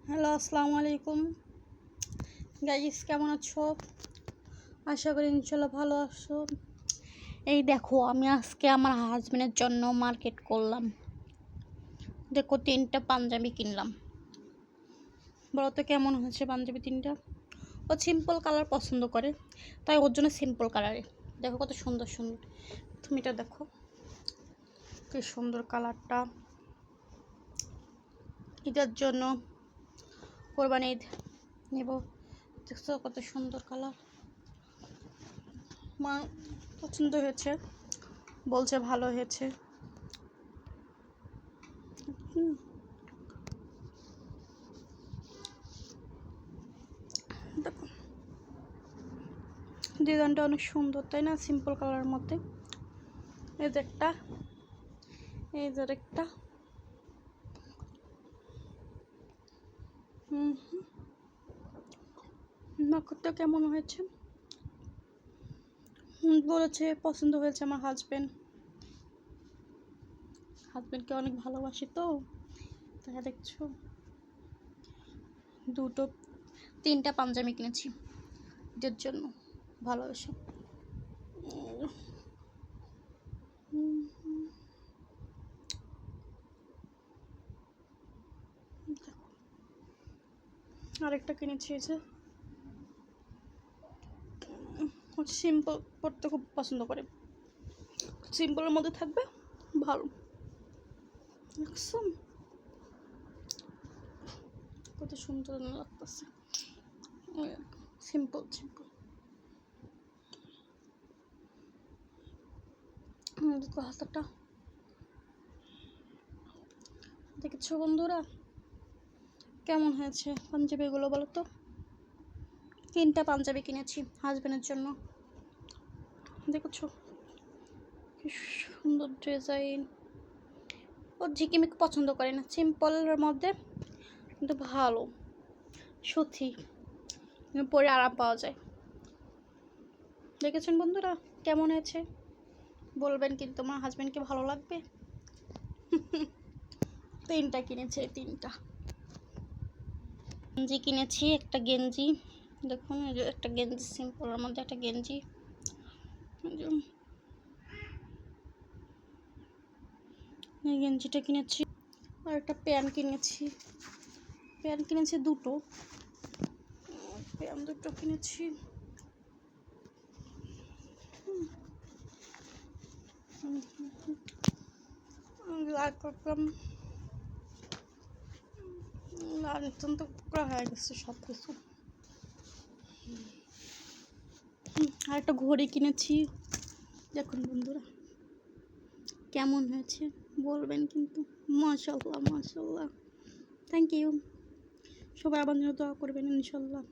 Hello, আসসালামু আলাইকুম guys, কেমন আছো? আশা করি ইনশাল্লাহ ভালো আছো। এই দেখো, আমি আজকে আমার হাজবেন্ডের জন্য মার্কেট করলাম। দেখো, 3টা পাঞ্জাবি কিনলাম। বলো তো কেমন হয়েছে পাঞ্জাবি 3টা? ও সিম্পল কালার পছন্দ করে, তাই ওর জন্য সিম্পল কালারে। দেখো কত সুন্দর সুন্দর। তুমি এটা দেখো, কি সুন্দর কালারটা। ঈদের জন্য, কোরবানি ঈদ নেব। দেখছো কত সুন্দর কালার। মা পছন্দ হয়েছে, বলছে ভালো হয়েছে। দেখো, ডিজাইনটা অনেক সুন্দর, তাই না? সিম্পল কালারের মধ্যে। এই যে একটা, এই যে একটা। নক্ষত্র কেমন হয়েছে বলেছে, পছন্দ হয়েছে। আমার হাজবেন্ডকে অনেক ভালোবাসি তো, তাই দেখছো। 3টা পাঞ্জাবি কিনেছি এদের জন্য, ভালোবাসি। আরেকটা কিনেছি, এই যে সিম্পল পড়তে খুব পছন্দ করে, সিম্পলের মধ্যে থাকবে, ভালো। দেখছো কত সুন্দর লাগতেছে। Simple simple. হাতাটা দেখেছো বন্ধুরা, কেমন হয়েছে পাঞ্জাবিগুলো বলো তো? 3টা পাঞ্জাবি কিনেছি হাজবেন্ডের জন্য। দেখেছো কি সুন্দর ডিজাইন। ও ঝিকিমিকি পছন্দ করে না, সিম্পলের মধ্যে কিন্তু ভালো, সুতি, পরে আরাম পাওয়া যায়। দেখেছেন বন্ধুরা কেমন হয়েছে? বলবেন কিন্তু, আমার হাজবেন্ডকে ভালো লাগবে। 3টা কিনেছে, 3টা গেঞ্জি কিনেছি। একটা গেঞ্জি দেখুন, একটা গেঞ্জি, সিম্পলের মধ্যে একটা গেঞ্জি। এই গেঞ্জিটা কিনেছি। আর একটা প্যান্ট কিনেছি দুটো প্যান্ট, দুটো কিনেছি। অত্যন্ত করা হয়ে গেছে সব কিছু। আর একটা ঘড়ি কিনেছি। দেখুন বন্ধুরা কেমন হয়েছে বলবেন কিন্তু। মাশাআল্লাহ মাশাআল্লাহ, থ্যাংক ইউ। সবাই আমার জন্য দোয়া করবেন ইনশাল্লাহ।